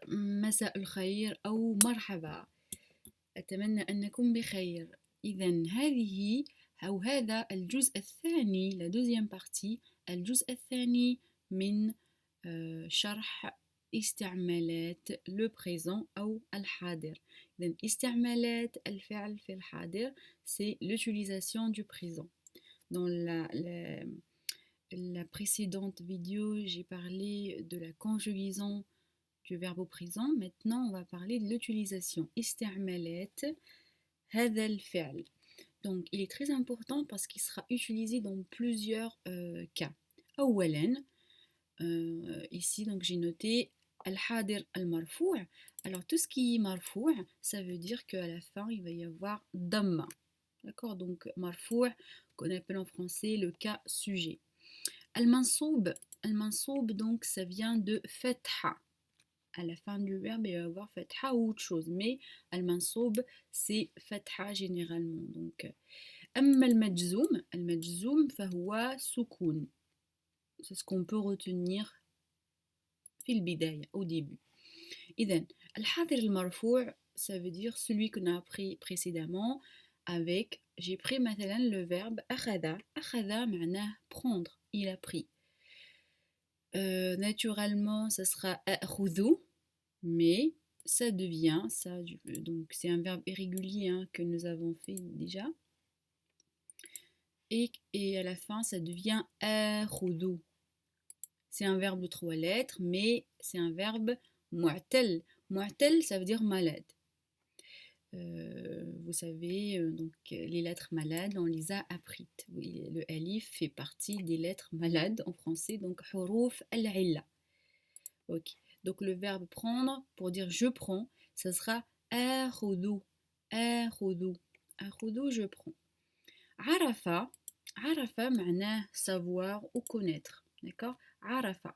مساء الخير أو مرحبا. أتمنى أنكم بخير. إذن هذه أو هذا الجزء الثاني la deuxième partie الجزء الثاني من شرح استعمالات le présent أو الحاضر. إذن استعمالات الفعل في الحاضر c'est l'utilisation du présent. Dans la précédente vidéo, j'ai parlé de la conjugaison du verbe au présent. Maintenant, on va parler de l'utilisation. استعمالات هذا الفعل. Donc, il est très important parce qu'il sera utilisé dans plusieurs cas. أولاً, ici, donc j'ai noté الحاضر المرفوع. Alors, tout ce qui est marfou', ça veut dire qu'à la fin, il va y avoir dhamma. D'accord? Donc, marfou', qu'on appelle en français le cas sujet. Al-mansoub, donc, ça vient de fatha. À la fin du verbe, il va y avoir fatha ou autre chose. Mais al-mansoub, c'est fatha généralement. Donc, أما المجزوم فهو سكون. C'est ce qu'on peut retenir في البداية, au début. إذن الحاضر المرفوع, ça veut dire celui qu'on a appris précédemment avec, j'ai pris مثلا le verbe أخذ. أخذ معناه prendre, il a pris. Naturellement, ça sera أخذ, mais ça devient, donc c'est un verbe irrégulier que nous avons fait déjà. Et à la fin, ça devient أخذ. C'est un verbe de 3 lettres, mais c'est un verbe mu'tal. Mu'tal, ça veut dire malade. Vous savez, donc les lettres malades, on les a apprises. Oui, le alif fait partie des lettres malades en français, donc huruf al-illa. Ok. Donc le verbe prendre, pour dire je prends, ça sera akhudhu. Akhudhu. Akhudhu, je prends. Arafa. Arafa, معناه savoir ou connaître. D'accord? Arafa.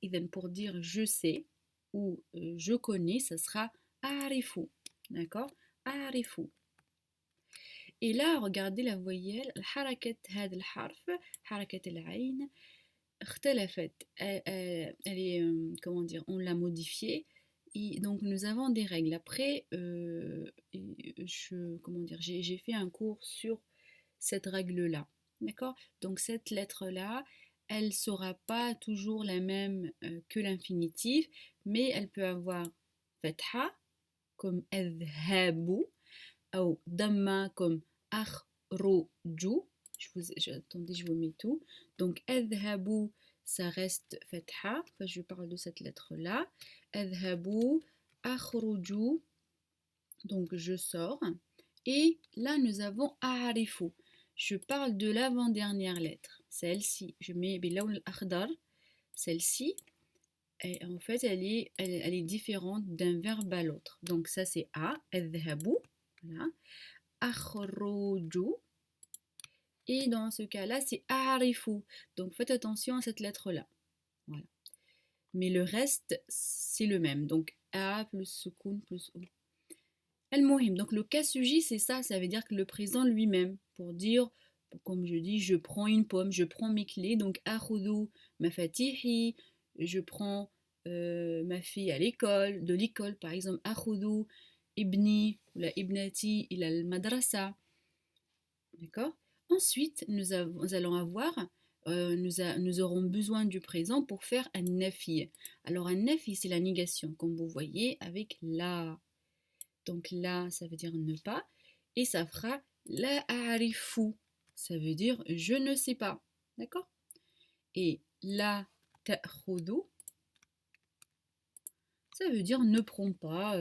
Et then pour dire je sais ou je connais, ça sera arifu. D'accord? Arifu. Et là, regardez la voyelle, الحركة هذا الحرف, حركة العين, اختلفت. Elle est, comment dire, on l'a modifiée. Et donc nous avons des règles. Après, comment dire, j'ai fait un cours sur cette règle-là. D'accord? Donc cette lettre-là, elle ne sera pas toujours la même que l'infinitif, mais elle peut avoir fatha comme adhabu ou damma comme akhruju. Attendez, je vous mets tout. Donc adhabu, ça reste fatha. Enfin, je parle de cette lettre-là. Adhabu, akhruju, donc je sors. Et là, nous avons a'arifu. Je parle de l'avant-dernière lettre, celle-ci. Je mets bilawn al-akhdar, celle-ci. Et en fait, elle est différente d'un verbe à l'autre. Donc ça, c'est a, adhabu, voilà. Akhruju. Et dans ce cas-là, c'est a'arifu. Donc faites attention à cette lettre-là. Voilà. Mais le reste, c'est le même. Donc a plus sukun plus o. Al-Muhim, donc le cas sujet, c'est ça, ça veut dire que le présent lui-même, pour dire, comme je dis, je prends une pomme, je prends mes clés, donc akhudhu mafatihi, je prends ma fille à l'école, de l'école par exemple, akhudhu ibni ou la ibnati ila al-madrasa. D'accord? Ensuite, nous allons avoir, nous aurons besoin du présent pour faire un nafi. Alors un nafi, c'est la négation, comme vous voyez, avec la. Donc là, ça veut dire ne pas. Et ça fera la a'rifu. Ça veut dire je ne sais pas. D'accord? Et la ta'khudu, ça veut dire ne prends pas.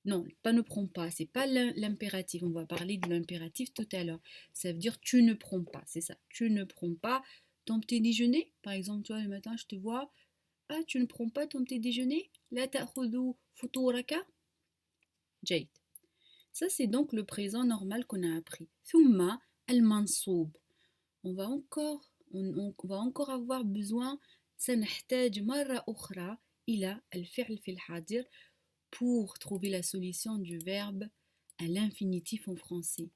Non, pas ne prends pas. C'est pas l'impératif. On va parler de l'impératif tout à l'heure. Ça veut dire tu ne prends pas. C'est ça. Tu ne prends pas ton petit déjeuner. Par exemple, toi, le matin, je te vois. Ah, tu ne prends pas ton petit déjeuner? La ta'khudu futuraka? Jade. Ça, c'est donc le présent normal qu'on a appris. Thumma al-mansoub. On va encore avoir besoin, سنحتاج مرة أخرى إلى الفعل في الحاضر pour trouver la solution du verbe à l'infinitif en français.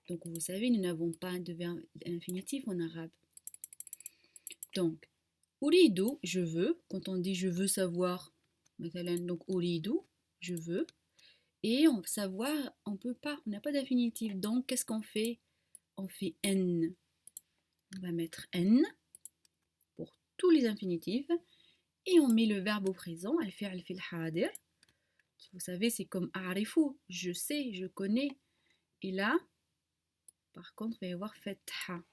Donc, vous savez, nous n'avons pas de verbe infinitif en arabe. Donc, أريد, je veux, quand on dit je veux savoir, Donc, أريد, je veux. Et on savoir, on peut pas, on n'a pas d'infinitif. Donc, qu'est-ce qu'on fait? On fait N. On va mettre N pour tous les infinitifs. Et on met le verbe au présent, al-fi'l fil hadir. Vous savez, c'est comme a'rifu, je sais, je connais. Et là, par contre, il va y avoir fatha.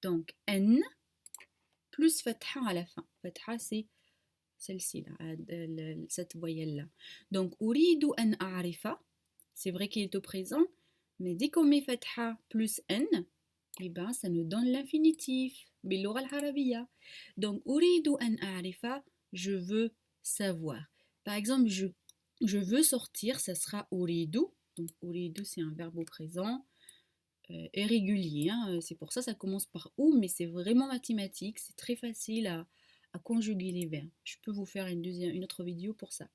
Donc, N plus fatha à la fin. Fatha, c'est celle-ci, là, cette voyelle-là. Donc, uridu an a'rifa, c'est vrai qu'il est au présent, mais dès qu'on met fatha plus N, eh ben, ça nous donne l'infinitif, باللغة العربية. Donc, uridu an a'rifa, je veux savoir. Par exemple, je veux sortir, ça sera uridu. Donc, uridu, c'est un verbe au présent régulier. Hein. C'est pour ça que ça commence par ou, mais c'est vraiment mathématique. C'est très facile à conjuguer les verbes. Je peux vous faire une autre vidéo pour ça.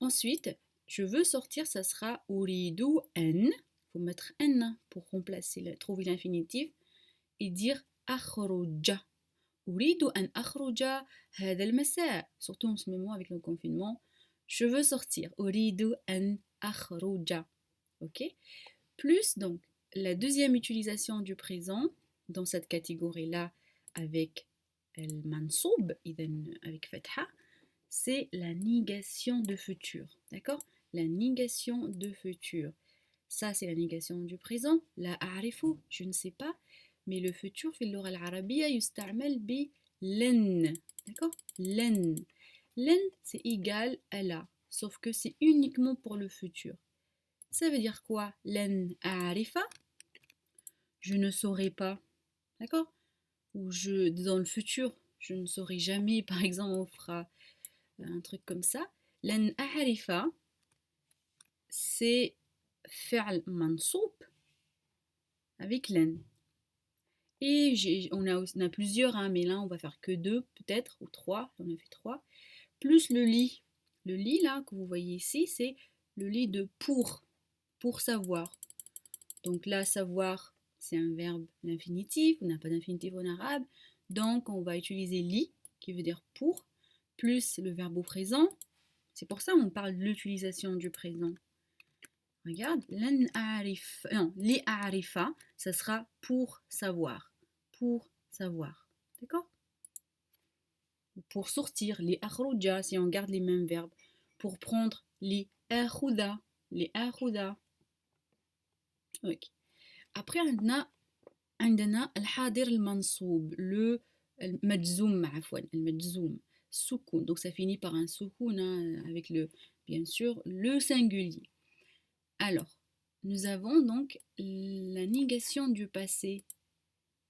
Ensuite, je veux sortir, ça sera uridu an. Il faut mettre n pour remplacer, trouver l'infinitif et dire akhruja. Uridu an akhruja hada al-masa. Surtout en ce moment avec le confinement, je veux sortir. Uridu an akhruja. Ok? Plus donc la deuxième utilisation du présent dans cette catégorie-là avec al-mansoub, avec fatha, c'est la négation de futur. D'accord? La négation de futur. Ça, c'est la négation du présent. La a'rifu, je ne sais pas. Mais le futur, في اللغة العربية يستعمل ب لن. D'accord? Len. Len, c'est égal à la. Sauf que c'est uniquement pour le futur. Ça veut dire quoi? Len a'rifa, je ne saurai pas. D'accord? Ou dans le futur, je ne saurai jamais. Par exemple, on fera un truc comme ça. Len a'rifa, c'est fi'l mansoub avec len. Et on a plusieurs, hein, mais là on va faire que deux peut-être, ou trois, on a fait trois. Plus le li. Le li là que vous voyez ici, c'est le li de pour savoir. Donc là, savoir, c'est un verbe l'infinitif, on n'a pas d'infinitif en arabe, donc on va utiliser li, qui veut dire pour, plus le verbe au présent. C'est pour ça qu'on parle de l'utilisation du présent. Regarde, li a'rifa, ça sera pour savoir. Pour savoir. D'accord? Pour sortir, li akhruja, si on garde les mêmes verbes. Pour prendre, li akhuda. Li akhuda. Ok. Après, عندنا الحاضر المنصوب, le المجزوم عفوا, المجزوم, soukoun. Donc ça finit par un soukoun, hein, avec bien sûr le singulier. Alors, nous avons donc la négation du passé.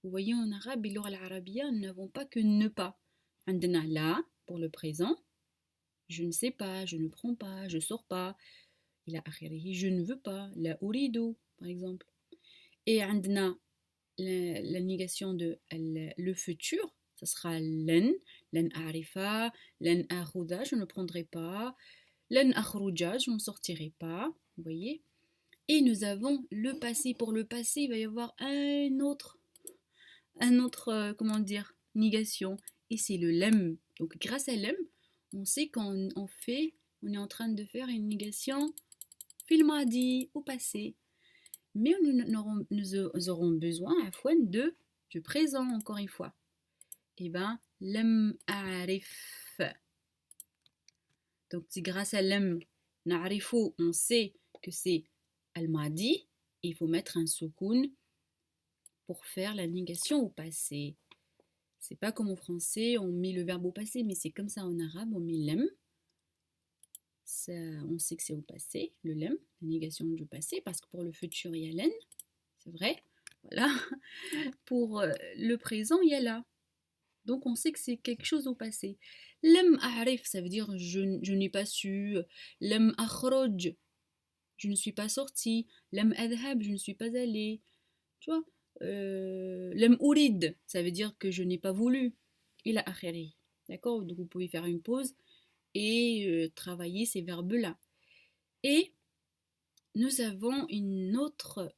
Vous voyez, en arabe, باللغة العربية, nous n'avons pas que ne pas. عندنا la pour le présent, je ne sais pas, je ne prends pas, je sors pas. إلى آخره, je ne veux pas, la أريد par exemple. Et عندنا la négation de le futur, ça sera len a'rifa, len akhuda, je ne prendrai pas, len akhruja, je ne sortirai pas, vous voyez. Et nous avons le passé. Pour le passé, il va y avoir un autre comment dire, négation, et c'est le lem. Donc grâce à lem, on sait qu'on est en train de faire une négation fil madi, au passé. Mais nous aurons besoin à fois du présent, encore une fois. Et ben, lem a'rif. Donc, c'est grâce à lem na'rifu, on sait que c'est al-madi. Il faut mettre un soukoun pour faire la négation au passé. C'est pas comme en français, on met le verbe au passé, mais c'est comme ça en arabe, on met lem. Ça, on sait que c'est au passé, le lem, la négation du passé, parce que pour le futur, il y a len. C'est vrai, voilà. Pour le présent, il y a la. Donc on sait que c'est quelque chose au passé. Lem a'rif, ça veut dire je n'ai pas su. Lem akhroj, je ne suis pas sorti. Lem adhab, je ne suis pas allé. Tu vois, lem urid, ça veut dire que je n'ai pas voulu. Ila akhiri. D'accord? Donc vous pouvez faire une pause et travailler ces verbes-là. Et nous avons une autre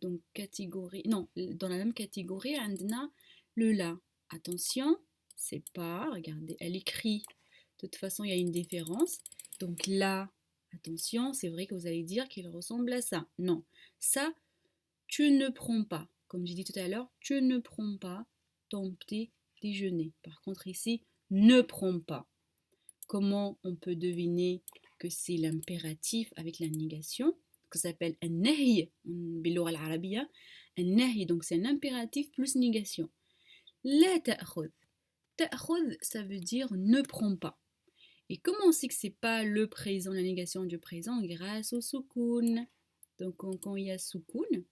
donc catégorie, non, dans la même catégorie, on a le la. Attention, c'est pas, regardez, elle écrit De toute façon, il y a une différence. Donc là, attention, c'est vrai que vous allez dire qu'il ressemble à ça. Non, ça, tu ne prends pas. Comme j'ai dit tout à l'heure, tu ne prends pas ton petit déjeuner. Par contre, ici, ne prends pas. Comment on peut deviner que c'est l'impératif avec la négation, que ça s'appelle un nahi, باللغة العربية. Un nahi, donc c'est un impératif plus négation. La ta'khudh. Ta'khudh, ça veut dire ne prends pas. Et comment on sait que c'est pas le présent, la négation du présent? Grâce au soukoun. Donc quand il y a soukoun,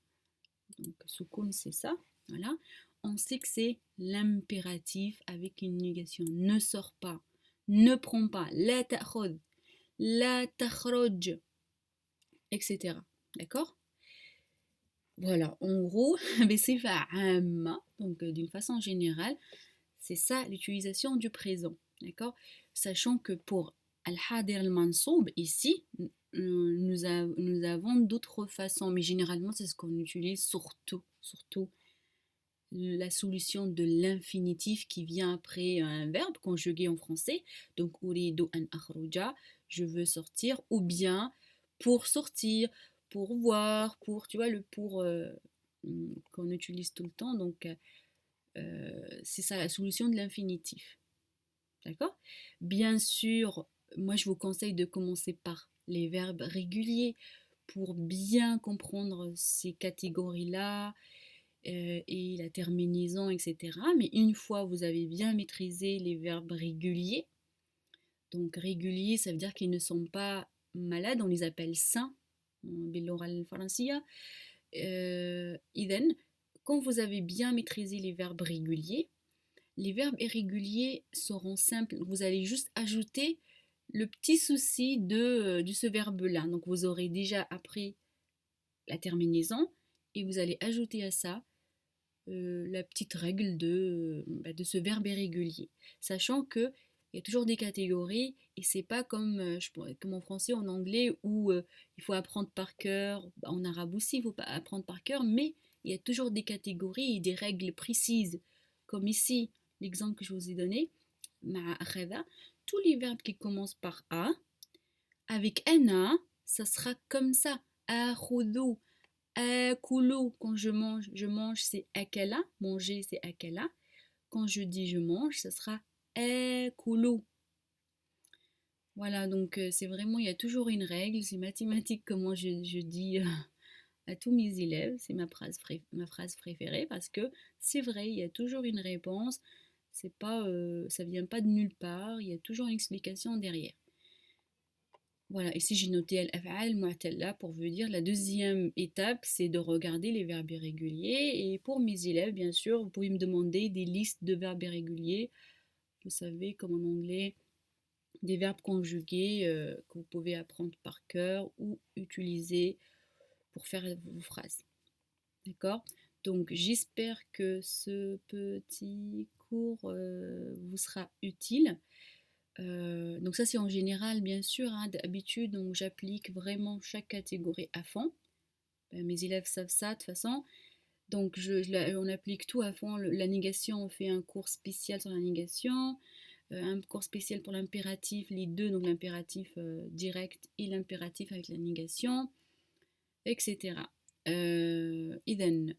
donc soukoun c'est ça, voilà, on sait que c'est l'impératif avec une négation. Ne sors pas, ne prends pas, la ta'khudh, la takhruj, etc. D'accord? Voilà, en gros, بصفة عامة, donc d'une façon générale, c'est ça l'utilisation du présent. D'accord? Sachant que pour al-hadir al-mansoub, ici, nous avons d'autres façons, mais généralement, c'est ce qu'on utilise surtout la solution de l'infinitif qui vient après un verbe conjugué en français. Donc, uridu an akhruja, je veux sortir, ou bien pour sortir, pour voir, pour, tu vois, le pour qu'on utilise tout le temps. Donc, c'est ça la solution de l'infinitif. D'accord? Bien sûr, moi je vous conseille de commencer par les verbes réguliers pour bien comprendre ces catégories-là et la terminaison, etc. Mais une fois vous avez bien maîtrisé les verbes réguliers, donc réguliers, ça veut dire qu'ils ne sont pas malades, on les appelle sains, باللغة الفرنسية. إذن, quand vous avez bien maîtrisé les verbes irréguliers seront simples. Vous allez juste ajouter le petit souci de ce verbe-là. Donc vous aurez déjà appris la terminaison et vous allez ajouter à ça la petite règle de ce verbe irrégulier. Sachant que il y a toujours des catégories et c'est pas comme en français ou en anglais où il faut apprendre par cœur. En arabe aussi, il faut pas apprendre par cœur, mais il y a toujours des catégories et des règles précises. Comme ici, l'exemple que je vous ai donné, مع أخذ, tous les verbes qui commencent par A, avec un A, ça sera comme ça. أخذ, أكل, quand je mange c'est akala, manger c'est akala. Quand je dis je mange, ça sera akulu. Voilà, donc c'est vraiment, il y a toujours une règle, c'est mathématique comme moi je dis à tous mes élèves, c'est ma phrase préférée parce que c'est vrai, il y a toujours une réponse, c'est pas, ça vient pas de nulle part, il y a toujours une explication derrière. Voilà, ici j'ai noté al-af'al mu'talla pour vous dire la deuxième étape, c'est de regarder les verbes irréguliers. Et pour mes élèves, bien sûr, vous pouvez me demander des listes de verbes irréguliers. Vous savez, comme en anglais, des verbes conjugués que vous pouvez apprendre par cœur ou utiliser pour faire vos phrases. D'accord? Donc j'espère que ce petit cours vous sera utile. Donc ça c'est en général bien sûr, hein, d'habitude donc j'applique vraiment chaque catégorie à fond. Mes élèves savent ça de toute façon. Donc on applique tout à fond. La négation, on fait un cours spécial sur la négation, un cours spécial pour l'impératif, les deux, donc l'impératif direct et l'impératif avec la négation, etc. إذن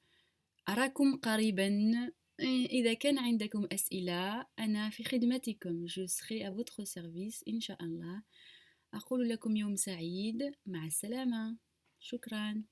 أراكم قريبا. إذا كان عندكم أسئلة أنا في خدمتكم. Je serai à votre service إن شاء الله. أقول لكم يوم سعيد. مع السلامة. شكرا.